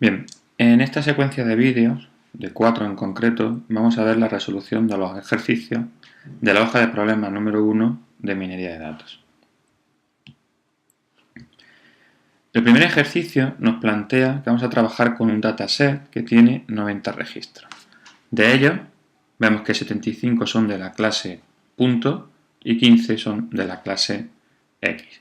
Bien, en esta secuencia de vídeos, de 4 en concreto, vamos a ver la resolución de los ejercicios de la hoja de problemas número 1 de minería de datos. El primer ejercicio nos plantea que vamos a trabajar con un dataset que tiene 90 registros. De ellos, vemos que 75 son de la clase punto y 15 son de la clase X.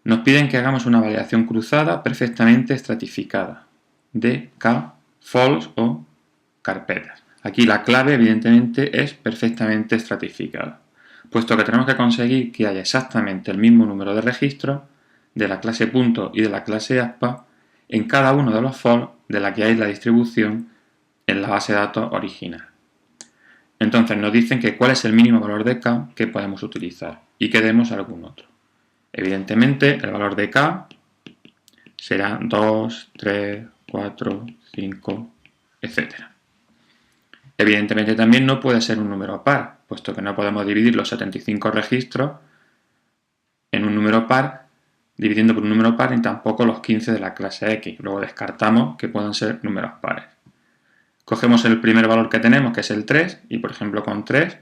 Nos piden que hagamos una validación cruzada perfectamente estratificada de K, folders o carpetas. Aquí la clave, evidentemente, es perfectamente estratificada, puesto que tenemos que conseguir que haya exactamente el mismo número de registros de la clase punto y de la clase aspa en cada uno de los folders de la que hay la distribución en la base de datos original. Entonces nos dicen que cuál es el mínimo valor de K que podemos utilizar y que demos algún otro. Evidentemente el valor de K será 2, 3, 4, 5, etc. Evidentemente también no puede ser un número par, puesto que no podemos dividir los 75 registros en un número par, dividiendo por un número par, y tampoco los 15 de la clase X. Luego descartamos que puedan ser números pares. Cogemos el primer valor que tenemos, que es el 3, y por ejemplo con 3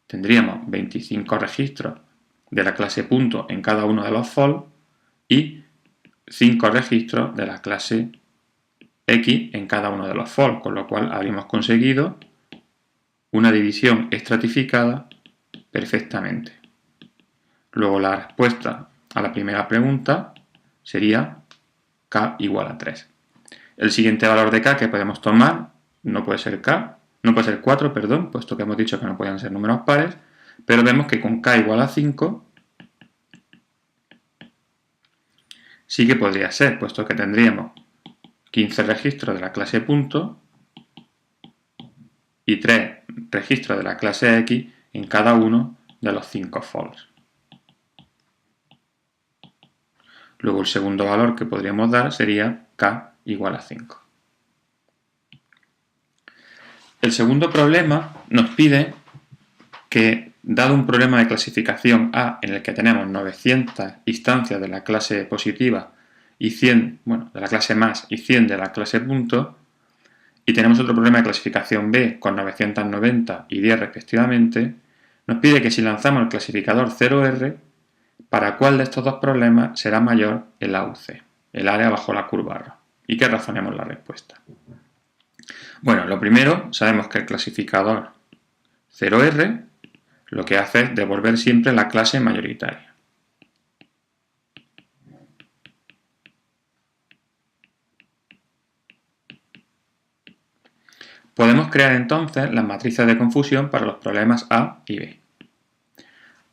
tendríamos 25 registros de la clase punto en cada uno de los folders y 5 registros de la clase X en cada uno de los folders, con lo cual habríamos conseguido una división estratificada perfectamente. Luego la respuesta a la primera pregunta sería K igual a 3. El siguiente valor de K que podemos tomar no puede ser 4, puesto que hemos dicho que no pueden ser números pares, pero vemos que con K igual a 5 sí que podría ser, puesto que tendríamos 15 registros de la clase punto y 3 registros de la clase X en cada uno de los 5 folders. Luego el segundo valor que podríamos dar sería K igual a 5. El segundo problema nos pide que, dado un problema de clasificación A en el que tenemos 900 instancias de la clase positiva y 100, de la clase más y 100 de la clase punto, y tenemos otro problema de clasificación B con 990 y 10 respectivamente, nos pide que si lanzamos el clasificador 0R, para cuál de estos dos problemas será mayor el AUC, el área bajo la curva R, y que razonemos la respuesta. Bueno, lo primero, sabemos que el clasificador 0R lo que hace es devolver siempre la clase mayoritaria. Podemos crear entonces las matrices de confusión para los problemas A y B.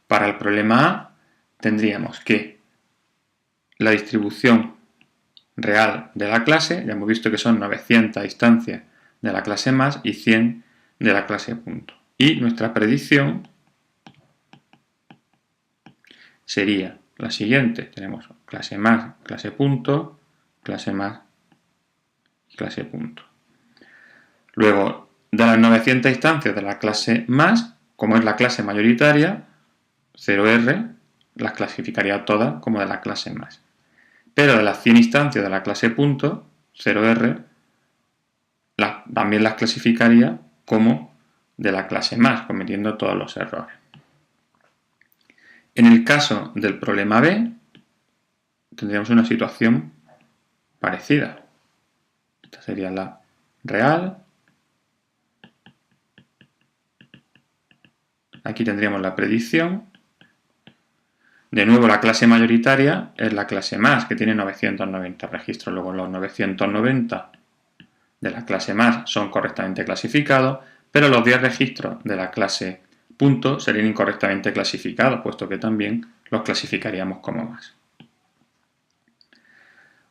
Para el problema A tendríamos que la distribución real de la clase, ya hemos visto que son 900 instancias de la clase más y 100 de la clase punto. Y nuestra predicción sería la siguiente. Tenemos clase más, clase punto, clase más y clase punto. Luego, de las 900 instancias de la clase más, como es la clase mayoritaria, 0R las clasificaría todas como de la clase más. Pero de las 100 instancias de la clase punto, 0R también las clasificaría como de la clase más, cometiendo todos los errores. En el caso del problema B, tendríamos una situación parecida. Esta sería la real. Aquí tendríamos la predicción. De nuevo, la clase mayoritaria es la clase más, que tiene 990 registros. Luego los 990 de la clase más son correctamente clasificados, pero los 10 registros de la clase punto serían incorrectamente clasificados, puesto que también los clasificaríamos como más.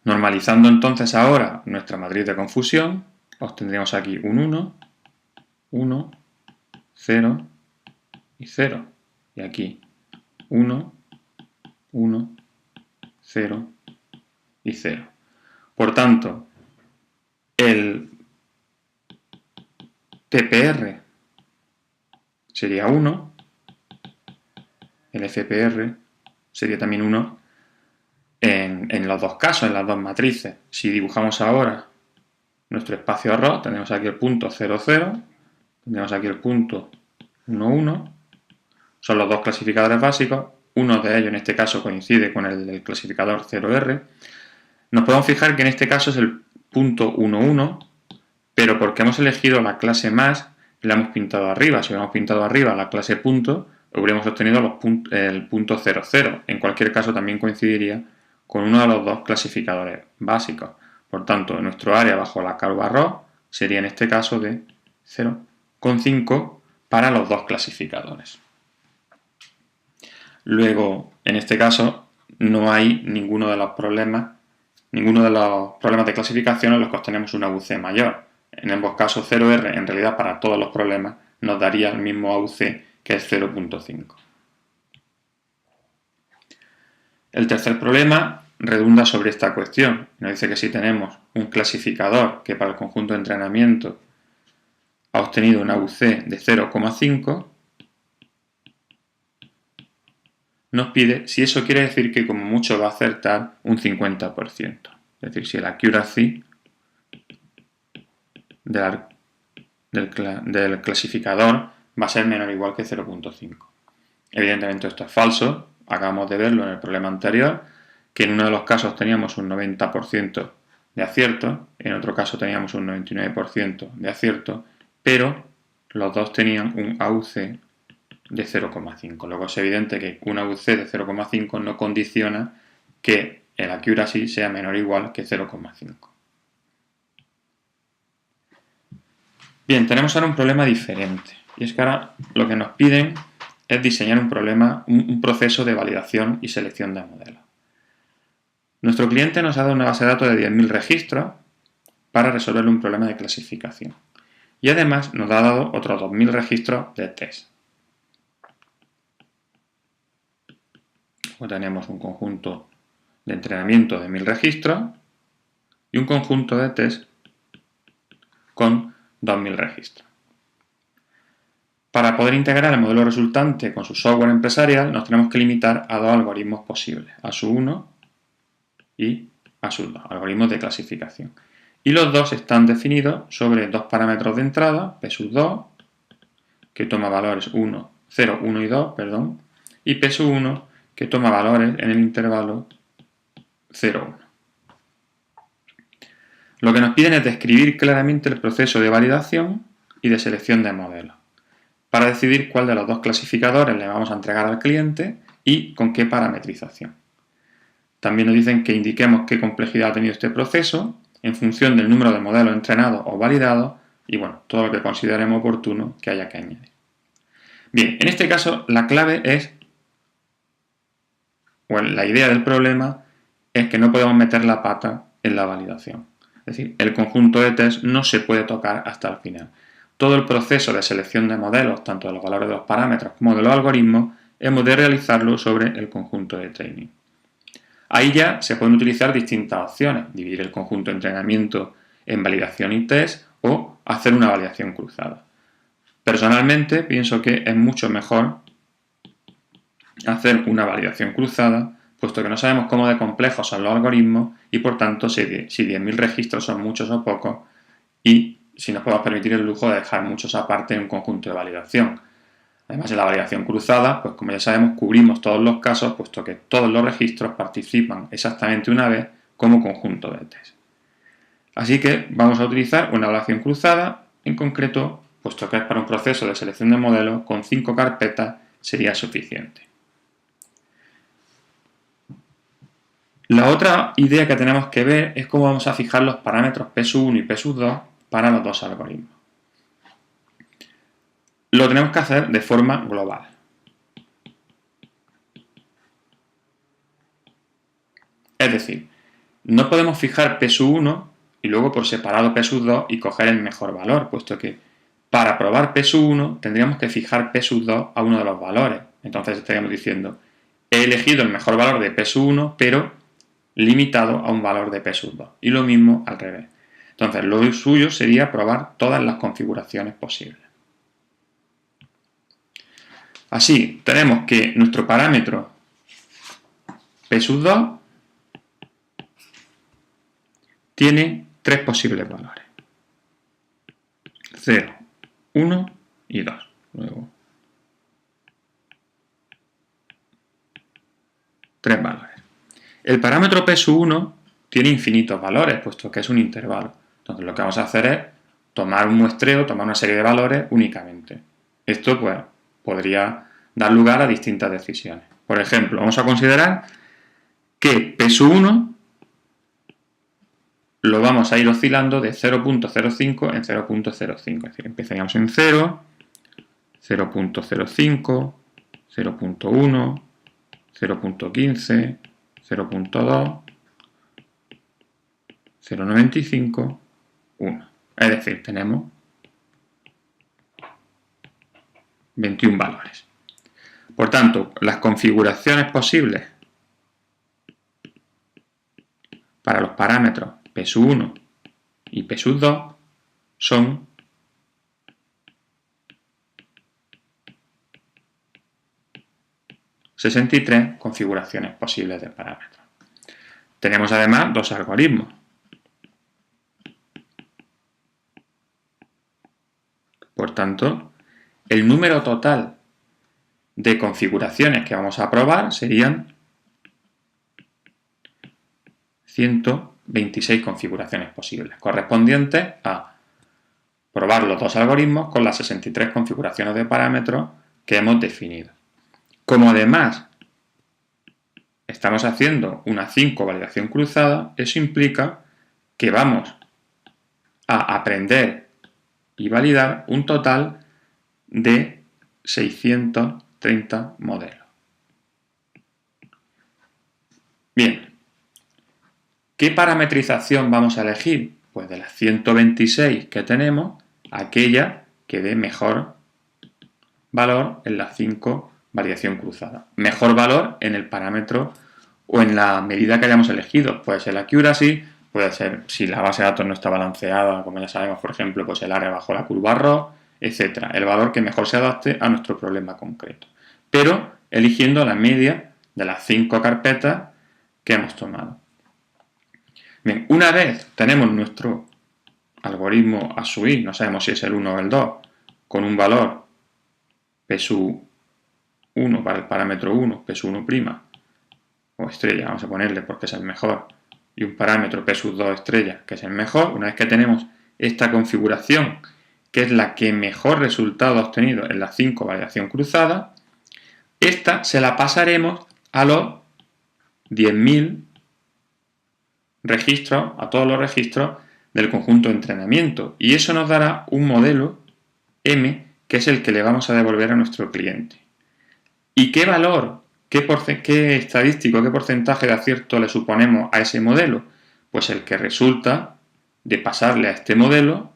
Normalizando entonces ahora nuestra matriz de confusión, obtendríamos aquí un 1, 1, 0 y 0. Y aquí 1, 1, 0 y 0. Por tanto, el TPR sería 1, el FPR sería también 1, en los dos casos, en las dos matrices. Si dibujamos ahora nuestro espacio arroz, tenemos aquí el punto 0, 0, tenemos aquí el punto 1, 1, son los dos clasificadores básicos, uno de ellos en este caso coincide con el del clasificador 0R. Nos podemos fijar que en este caso es el punto 1, 1, pero porque hemos elegido la clase más, la hemos pintado arriba. Si hubiéramos pintado arriba la clase punto, habríamos obtenido el punto 0, 0. En cualquier caso también coincidiría con uno de los dos clasificadores básicos. Por tanto, nuestro área bajo la curva arroz sería en este caso de 0,5 para los dos clasificadores. Luego, en este caso, no hay ninguno de los problemas de clasificación en los que obtenemos una UC mayor. En ambos casos 0R en realidad para todos los problemas nos daría el mismo AUC que es 0,5. El tercer problema redunda sobre esta cuestión. Nos dice que si tenemos un clasificador que para el conjunto de entrenamiento ha obtenido una UC de 0,5, nos pide si eso quiere decir que como mucho va a acertar un 50%. Es decir, si el accuracy del clasificador va a ser menor o igual que 0,5. Evidentemente esto es falso. Acabamos de verlo en el problema anterior, que en uno de los casos teníamos un 90% de acierto, en otro caso teníamos un 99% de acierto, pero los dos tenían un AUC de 0,5. Luego es evidente que una AUC de 0,5 no condiciona que el accuracy sea menor o igual que 0,5. Bien, tenemos ahora un problema diferente. Y es que ahora lo que nos piden es diseñar un proceso de validación y selección de modelos. Nuestro cliente nos ha dado una base de datos de 10.000 registros para resolver un problema de clasificación. Y además nos ha dado otros 2.000 registros de test. Luego tenemos un conjunto de entrenamiento de 1.000 registros y un conjunto de test con 2.000 registros. Para poder integrar el modelo resultante con su software empresarial, nos tenemos que limitar a dos algoritmos posibles, ASU1 y ASU2, algoritmos de clasificación. Y los dos están definidos sobre dos parámetros de entrada, PSU2, que toma valores 0, 1 y 2, y PSU1, que toma valores en el intervalo 0, 1. Lo que nos piden es describir claramente el proceso de validación y de selección de modelos, para decidir cuál de los dos clasificadores le vamos a entregar al cliente y con qué parametrización. También nos dicen que indiquemos qué complejidad ha tenido este proceso en función del número de modelos entrenados o validados y bueno, todo lo que consideremos oportuno que haya que añadir. Bien, en este caso la clave la idea del problema es que no podemos meter la pata en la validación. Es decir, el conjunto de test no se puede tocar hasta el final. Todo el proceso de selección de modelos, tanto de los valores de los parámetros como de los algoritmos, hemos de realizarlo sobre el conjunto de training. Ahí ya se pueden utilizar distintas opciones, dividir el conjunto de entrenamiento en validación y test o hacer una validación cruzada. Personalmente pienso que es mucho mejor hacer una validación cruzada, puesto que no sabemos cómo de complejos son los algoritmos y por tanto si 10.000 registros son muchos o pocos y si nos podemos permitir el lujo de dejar muchos aparte en un conjunto de validación. Además, en la validación cruzada, pues como ya sabemos, cubrimos todos los casos, puesto que todos los registros participan exactamente una vez como conjunto de test. Así que vamos a utilizar una validación cruzada, en concreto, puesto que es para un proceso de selección de modelos, con 5 carpetas sería suficiente. La otra idea que tenemos que ver es cómo vamos a fijar los parámetros PSU1 y PSU2 para los dos algoritmos. Lo tenemos que hacer de forma global. Es decir, no podemos fijar PSU1 y luego por separado PSU2 y coger el mejor valor, puesto que para probar PSU1 tendríamos que fijar PSU2 a uno de los valores. Entonces estaríamos diciendo, he elegido el mejor valor de PSU1, pero limitado a un valor de PSU2. Y lo mismo al revés. Entonces, lo suyo sería probar todas las configuraciones posibles. Así, tenemos que nuestro parámetro PSU2 tiene tres posibles valores. 0, 1 y 2. Luego, tres valores. El parámetro PSU1 tiene infinitos valores, puesto que es un intervalo. Entonces lo que vamos a hacer es tomar un muestreo, tomar una serie de valores únicamente. Esto pues podría dar lugar a distintas decisiones. Por ejemplo, vamos a considerar que PSU1 lo vamos a ir oscilando de 0.05 en 0.05. Es decir, empezaríamos en 0, 0.05, 0.1, 0.15, 0.2, 0.95, 1. Es decir, tenemos 21 valores. Por tanto, las configuraciones posibles para los parámetros PSU1 y PSU2 son 63 configuraciones posibles de parámetros. Tenemos además dos algoritmos. Por tanto, el número total de configuraciones que vamos a probar serían 126 configuraciones posibles, correspondientes a probar los dos algoritmos con las 63 configuraciones de parámetros que hemos definido. Como además estamos haciendo una 5 validación cruzada, eso implica que vamos a aprender y validar un total de 630 modelos. Bien, ¿qué parametrización vamos a elegir? Pues de las 126 que tenemos, aquella que dé mejor valor en la 5 validación cruzada. Mejor valor en el parámetro o en la medida que hayamos elegido. Puede ser la accuracy, puede ser, si la base de datos no está balanceada, como ya sabemos, por ejemplo, pues el área bajo la curva ROS, etc. El valor que mejor se adapte a nuestro problema concreto. Pero eligiendo la media de las 5 carpetas que hemos tomado. Bien, una vez tenemos nuestro algoritmo a subir, no sabemos si es el 1 o el 2, con un valor PSU1 para el parámetro 1, PSU1' o estrella, vamos a ponerle porque es el mejor, y un parámetro PSU2 estrella, que es el mejor. Una vez que tenemos esta configuración, que es la que mejor resultado ha obtenido en la 5 validación cruzada, esta se la pasaremos a los 10.000 registros, a todos los registros del conjunto de entrenamiento, y eso nos dará un modelo M, que es el que le vamos a devolver a nuestro cliente. ¿Y qué valor, qué estadístico, qué porcentaje de acierto le suponemos a ese modelo? Pues el que resulta de pasarle a este modelo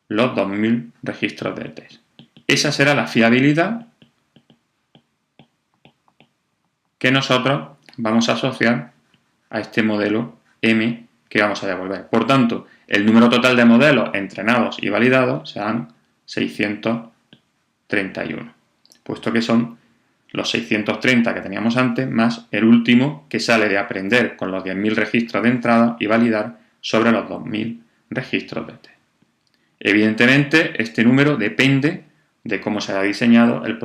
los 2.000 registros de test. Esa será la fiabilidad que nosotros vamos a asociar a este modelo M que vamos a devolver. Por tanto, el número total de modelos entrenados y validados serán 631, puesto que son los 630 que teníamos antes, más el último que sale de aprender con los 10.000 registros de entrada y validar sobre los 2.000 registros de test. Evidentemente, este número depende de cómo se haya diseñado el